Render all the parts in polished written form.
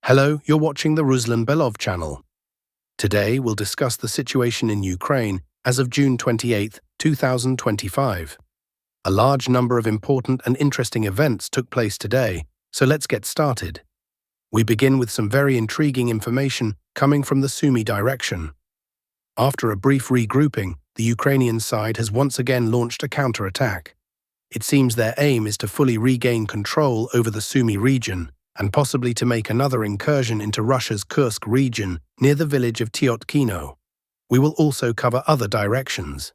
Hello, you're watching the Ruslan Belov channel. Today we'll discuss the situation in Ukraine as of June 28, 2025. A large number of important and interesting events took place today, so let's get started. We begin with some very intriguing information coming from the Sumy direction. After a brief regrouping, the Ukrainian side has once again launched a counterattack. It seems their aim is to fully regain control over the Sumy region, and possibly to make another incursion into Russia's Kursk region near the village of Tyotkino. We will also cover other directions.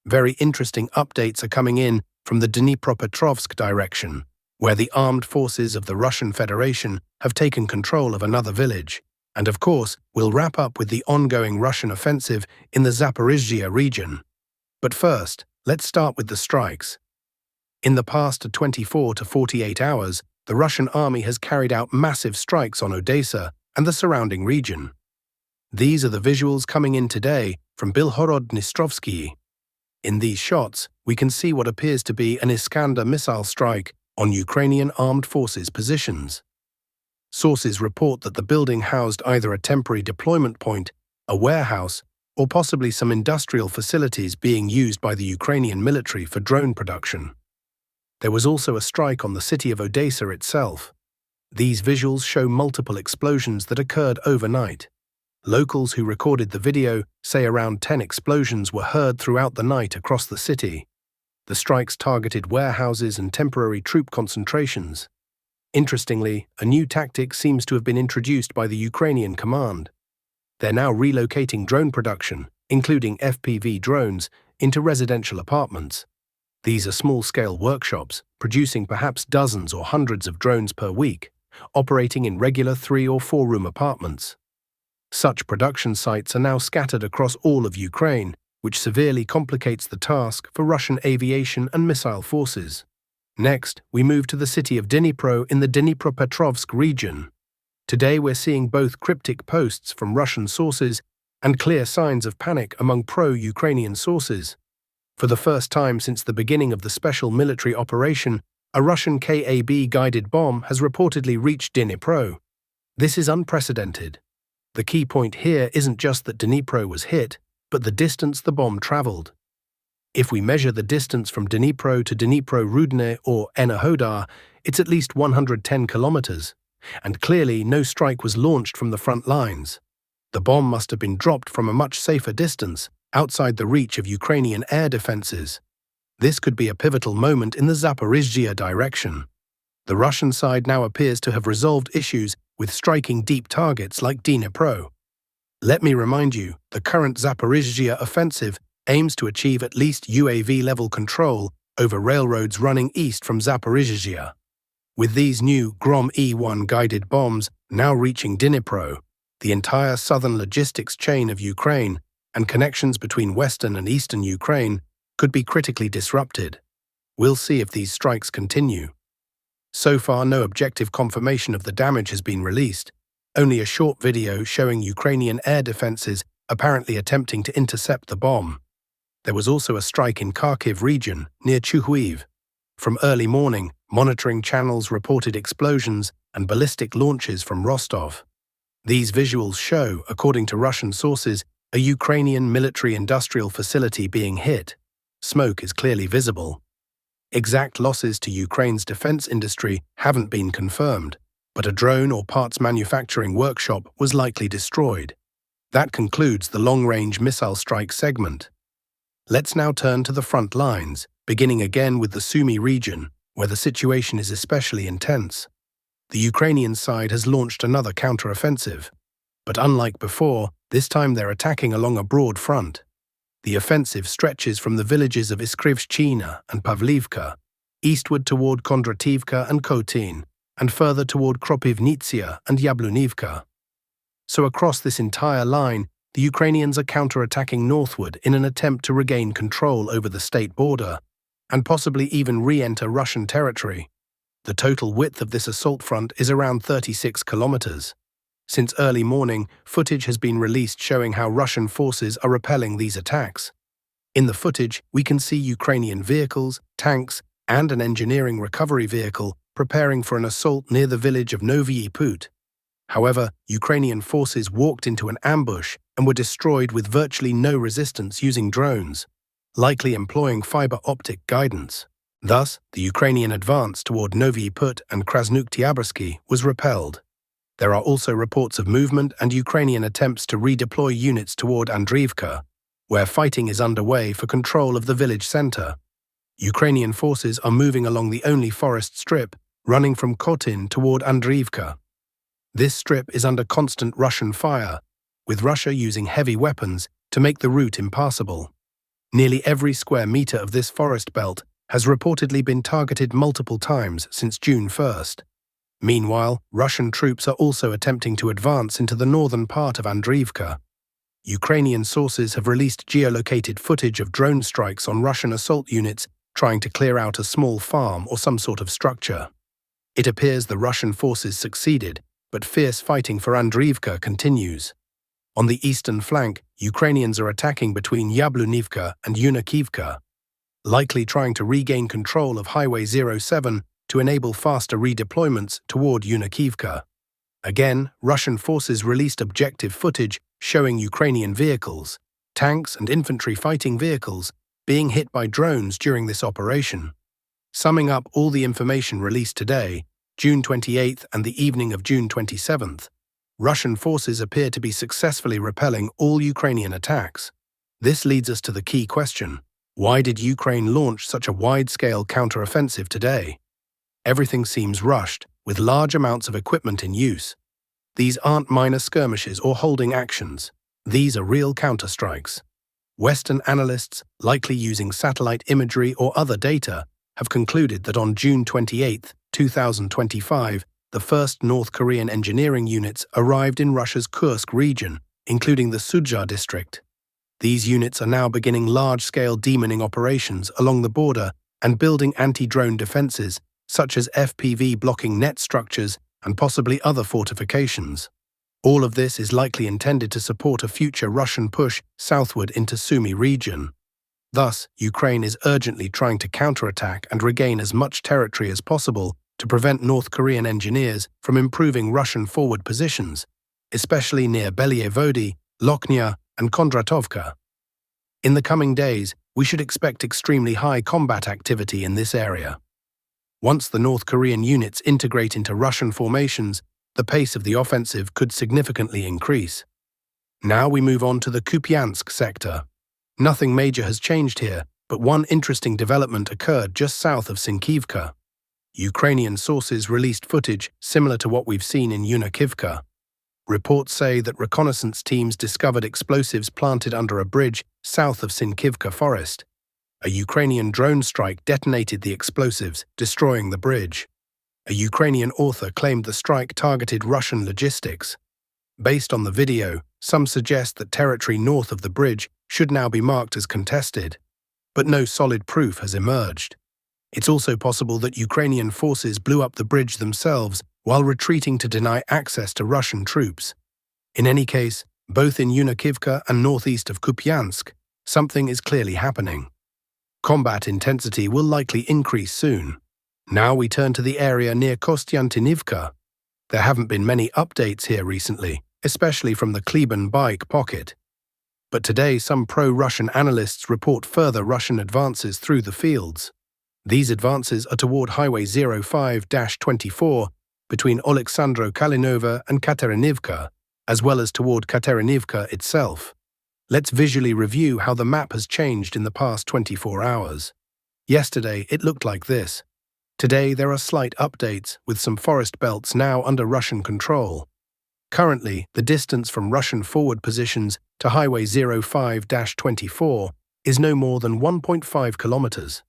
Very interesting updates are coming in from the Dnipropetrovsk direction, where the armed forces of the Russian Federation have taken control of another village. And of course, we'll wrap up with the ongoing Russian offensive in the Zaporizhzhia region. But first, let's start with the strikes. In the past 24 to 48 hours, the Russian army has carried out massive strikes on Odessa and the surrounding region. These are the visuals coming in today from Dnipropetrovsk. In these shots, we can see what appears to be an Iskander missile strike on Ukrainian armed forces positions. Sources report that the building housed either a temporary deployment point, a warehouse, or possibly some industrial facilities being used by the Ukrainian military for drone production. There was also a strike on the city of Odessa itself. These visuals show multiple explosions that occurred overnight. Locals who recorded the video say around 10 explosions were heard throughout the night across the city. The strikes targeted warehouses and temporary troop concentrations. Interestingly, a new tactic seems to have been introduced by the Ukrainian command. They're now relocating drone production, including FPV drones, into residential apartments. These are small-scale workshops, producing perhaps dozens or hundreds of drones per week, operating in regular 3- or 4-room apartments. Such production sites are now scattered across all of Ukraine, which severely complicates the task for Russian aviation and missile forces. Next, we move to the city of Dnipro in the Dnipropetrovsk region. Today we're seeing both cryptic posts from Russian sources and clear signs of panic among pro-Ukrainian sources. For the first time since the beginning of the special military operation, a Russian KAB-guided bomb has reportedly reached Dnipro. This is unprecedented. The key point here isn't just that Dnipro was hit, but the distance the bomb traveled. If we measure the distance from Dnipro to Dnipro-Rudne or Enerhodar, it's at least 110 kilometers, and clearly no strike was launched from the front lines. The bomb must have been dropped from a much safer distance, outside the reach of Ukrainian air defenses. This could be a pivotal moment in the Zaporizhzhia direction. The Russian side now appears to have resolved issues with striking deep targets like Dnipro. Let me remind you, the current Zaporizhzhia offensive aims to achieve at least UAV-level control over railroads running east from Zaporizhzhia. With these new Grom E-1 guided bombs now reaching Dnipro, the entire southern logistics chain of Ukraine and connections between western and eastern Ukraine could be critically disrupted. We'll see if these strikes continue. So far, no objective confirmation of the damage has been released, only a short video showing Ukrainian air defenses apparently attempting to intercept the bomb. There was also a strike in Kharkiv region, near Chuhuiv. From early morning, monitoring channels reported explosions and ballistic launches from Rostov. These visuals show, according to Russian sources, a Ukrainian military-industrial facility being hit. Smoke is clearly visible. Exact losses to Ukraine's defense industry haven't been confirmed, but a drone or parts manufacturing workshop was likely destroyed. That concludes the long-range missile strike segment. Let's now turn to the front lines, beginning again with the Sumy region, where the situation is especially intense. The Ukrainian side has launched another counteroffensive. But unlike before, this time they're attacking along a broad front. The offensive stretches from the villages of Iskrivshchina and Pavlivka, eastward toward Kondrativka and Kotin, and further toward Kropivnitsia and Yablunivka. So across this entire line, the Ukrainians are counterattacking northward in an attempt to regain control over the state border, and possibly even re-enter Russian territory. The total width of this assault front is around 36 kilometers. Since early morning, footage has been released showing how Russian forces are repelling these attacks. In the footage, we can see Ukrainian vehicles, tanks, and an engineering recovery vehicle preparing for an assault near the village of Novyi Put. However, Ukrainian forces walked into an ambush and were destroyed with virtually no resistance using drones, likely employing fiber optic guidance. Thus, the Ukrainian advance toward Novyi Put and Krasnoktiabrski was repelled. There are also reports of movement and Ukrainian attempts to redeploy units toward Andriivka, where fighting is underway for control of the village center. Ukrainian forces are moving along the only forest strip running from Khotin toward Andriivka. This strip is under constant Russian fire, with Russia using heavy weapons to make the route impassable. Nearly every square meter of this forest belt has reportedly been targeted multiple times since June 1st. Meanwhile, Russian troops are also attempting to advance into the northern part of Andriivka. Ukrainian sources have released geolocated footage of drone strikes on Russian assault units trying to clear out a small farm or some sort of structure. It appears the Russian forces succeeded, but fierce fighting for Andriivka continues. On the eastern flank, Ukrainians are attacking between Yablunivka and Yunakivka, likely trying to regain control of Highway 07 to enable faster redeployments toward Yunakivka. Again, Russian forces released objective footage showing Ukrainian vehicles, tanks and infantry fighting vehicles, being hit by drones during this operation. Summing up all the information released today, June 28th and the evening of June 27th, Russian forces appear to be successfully repelling all Ukrainian attacks. This leads us to the key question: why did Ukraine launch such a wide-scale counteroffensive today? Everything seems rushed, with large amounts of equipment in use. These aren't minor skirmishes or holding actions. These are real counterstrikes. Western analysts, likely using satellite imagery or other data, have concluded that on June 28, 2025, the first North Korean engineering units arrived in Russia's Kursk region, including the Sudzha district. These units are now beginning large-scale demoning operations along the border and building anti-drone defenses, such as FPV-blocking net structures and possibly other fortifications. All of this is likely intended to support a future Russian push southward into Sumy region. Thus, Ukraine is urgently trying to counterattack and regain as much territory as possible to prevent North Korean engineers from improving Russian forward positions, especially near Belyevody, Lokhnya, and Kondratovka. In the coming days, we should expect extremely high combat activity in this area. Once the North Korean units integrate into Russian formations, the pace of the offensive could significantly increase. Now we move on to the Kupiansk sector. Nothing major has changed here, but one interesting development occurred just south of Sinkivka. Ukrainian sources released footage similar to what we've seen in Yunakivka. Reports say that reconnaissance teams discovered explosives planted under a bridge south of Sinkivka forest. A Ukrainian drone strike detonated the explosives, destroying the bridge. A Ukrainian author claimed the strike targeted Russian logistics. Based on the video, some suggest that territory north of the bridge should now be marked as contested, but no solid proof has emerged. It's also possible that Ukrainian forces blew up the bridge themselves while retreating to deny access to Russian troops. In any case, both in Yunakivka and northeast of Kupiansk, something is clearly happening. Combat intensity will likely increase soon. Now we turn to the area near Kostantinka. There haven't been many updates here recently, especially from the Kleban bike pocket. But today some pro-Russian analysts report further Russian advances through the fields. These advances are toward Highway 05-24 between Oleksandro Kalinova and Katerinivka, as well as toward Katerinivka itself. Let's visually review how the map has changed in the past 24 hours. Yesterday, it looked like this. Today, there are slight updates, with some forest belts now under Russian control. Currently, the distance from Russian forward positions to Highway 05-24 is no more than 1.5 kilometers,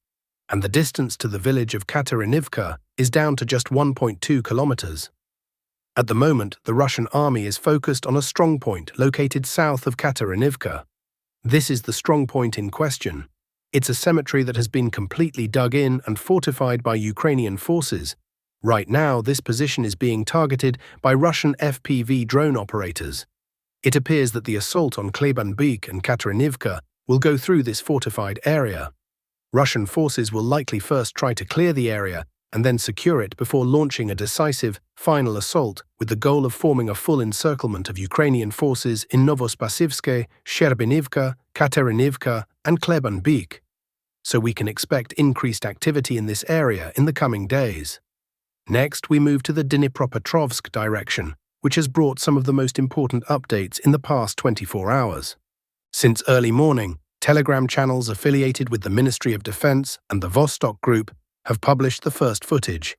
and the distance to the village of Katerinivka is down to just 1.2 kilometers. At the moment, the Russian army is focused on a strongpoint located south of Katerinivka. This is the strongpoint in question. It's a cemetery that has been completely dug in and fortified by Ukrainian forces. Right now, this position is being targeted by Russian FPV drone operators. It appears that the assault on Klebanbyk and Katerinivka will go through this fortified area. Russian forces will likely first try to clear the area and then secure it before launching a decisive, final assault with the goal of forming a full encirclement of Ukrainian forces in Novospasivske, Sherbinivka, Katerinivka, and Klebanbek, so we can expect increased activity in this area in the coming days. Next, we move to the Dnipropetrovsk direction, which has brought some of the most important updates in the past 24 hours. Since early morning, Telegram channels affiliated with the Ministry of Defense and the Vostok Group have published the first footage.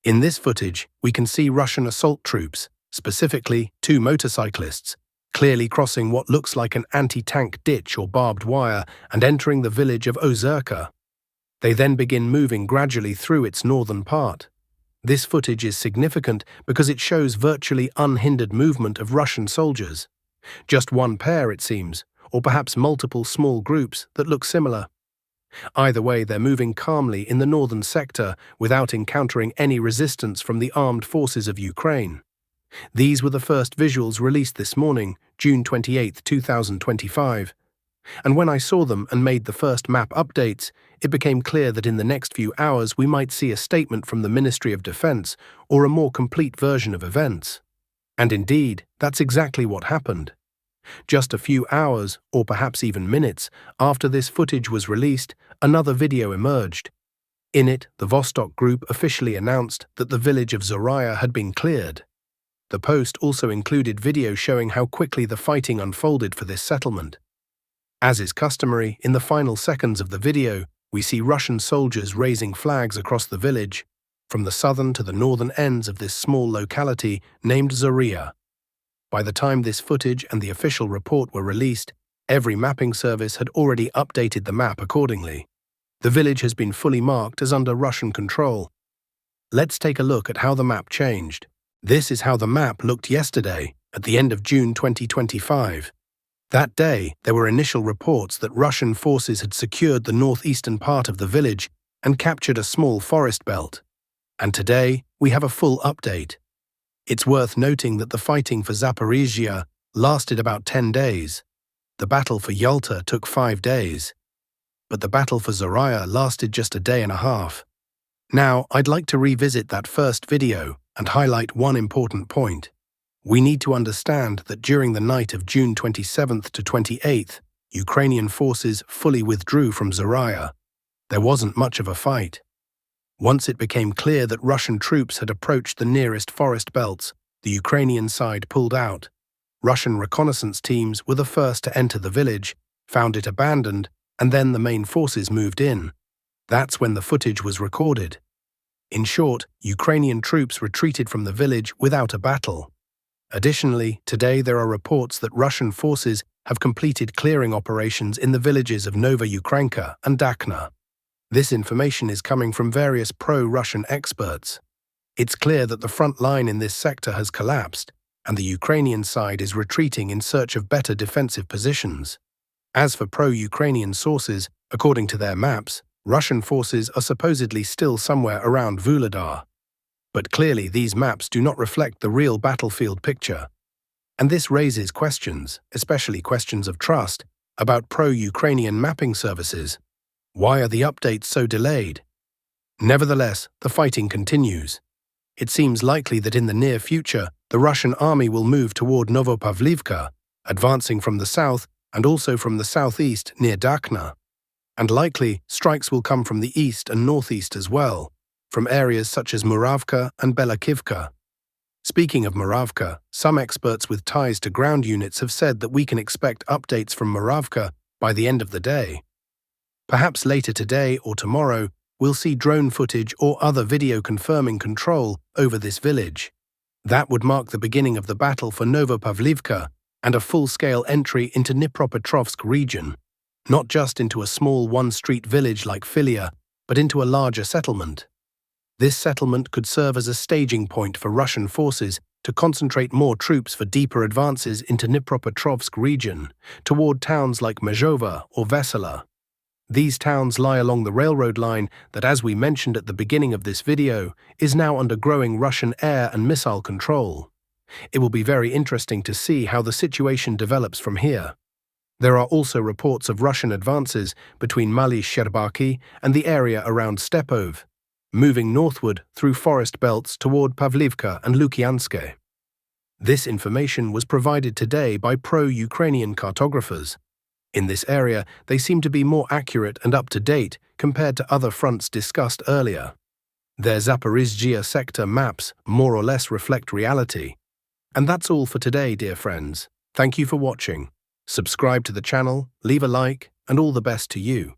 In this footage, we can see Russian assault troops, specifically 2 motorcyclists, clearly crossing what looks like an anti-tank ditch or barbed wire and entering the village of Ozerka. They then begin moving gradually through its northern part. This footage is significant because it shows virtually unhindered movement of Russian soldiers. Just one pair, it seems, or perhaps multiple small groups that look similar. Either way, they're moving calmly in the northern sector without encountering any resistance from the armed forces of Ukraine. These were the first visuals released this morning, June 28, 2025. And when I saw them and made the first map updates, it became clear that in the next few hours we might see a statement from the Ministry of Defense or a more complete version of events. And indeed, that's exactly what happened. Just a few hours, or perhaps even minutes, after this footage was released, another video emerged. In it, the Vostok Group officially announced that the village of Zaporizhzhia had been cleared. The post also included video showing how quickly the fighting unfolded for this settlement. As is customary, in the final seconds of the video, we see Russian soldiers raising flags across the village, from the southern to the northern ends of this small locality named Zaporizhzhia. By the time this footage and the official report were released, every mapping service had already updated the map accordingly. The village has been fully marked as under Russian control. Let's take a look at how the map changed. This is how the map looked yesterday, at the end of June 2025. That day, there were initial reports that Russian forces had secured the northeastern part of the village and captured a small forest belt. And today, we have a full update. It's worth noting that the fighting for Zaporizhzhia lasted about 10 days. The battle for Yalta took 5 days. But the battle for Zaporizhzhia lasted just a day and a half. Now, I'd like to revisit that first video and highlight one important point. We need to understand that during the night of June 27th to 28th, Ukrainian forces fully withdrew from Zaporizhzhia. There wasn't much of a fight. Once it became clear that Russian troops had approached the nearest forest belts, the Ukrainian side pulled out. Russian reconnaissance teams were the first to enter the village, found it abandoned, and then the main forces moved in. That's when the footage was recorded. In short, Ukrainian troops retreated from the village without a battle. Additionally, today there are reports that Russian forces have completed clearing operations in the villages of Nova Ukrainka and Dakhna. This information is coming from various pro-Russian experts. It's clear that the front line in this sector has collapsed, and the Ukrainian side is retreating in search of better defensive positions. As for pro-Ukrainian sources, according to their maps, Russian forces are supposedly still somewhere around Vuhledar. But clearly these maps do not reflect the real battlefield picture. And this raises questions, especially questions of trust, about pro-Ukrainian mapping services. Why are the updates so delayed? Nevertheless, the fighting continues. It seems likely that in the near future, the Russian army will move toward Novopavlivka, advancing from the south and also from the southeast near Dakhna. And likely, strikes will come from the east and northeast as well, from areas such as Muravka and Belakivka. Speaking of Muravka, some experts with ties to ground units have said that we can expect updates from Muravka by the end of the day. Perhaps later today or tomorrow, we'll see drone footage or other video confirming control over this village. That would mark the beginning of the battle for Novopavlivka and a full-scale entry into Dnipropetrovsk region, not just into a small one-street village like Filia, but into a larger settlement. This settlement could serve as a staging point for Russian forces to concentrate more troops for deeper advances into Dnipropetrovsk region, toward towns like Mezhova or Vesela. These towns lie along the railroad line that, as we mentioned at the beginning of this video, is now under growing Russian air and missile control. It will be very interesting to see how the situation develops from here. There are also reports of Russian advances between Mali Sherbaki and the area around Stepov. moving northward through forest belts toward Pavlivka and Lukiansk. This information was provided today by pro-Ukrainian cartographers. In this area, they seem to be more accurate and up-to-date compared to other fronts discussed earlier. Their Zaporizhzhia sector maps more or less reflect reality. And that's all for today, dear friends. Thank you for watching. Subscribe to the channel, leave a like, and all the best to you.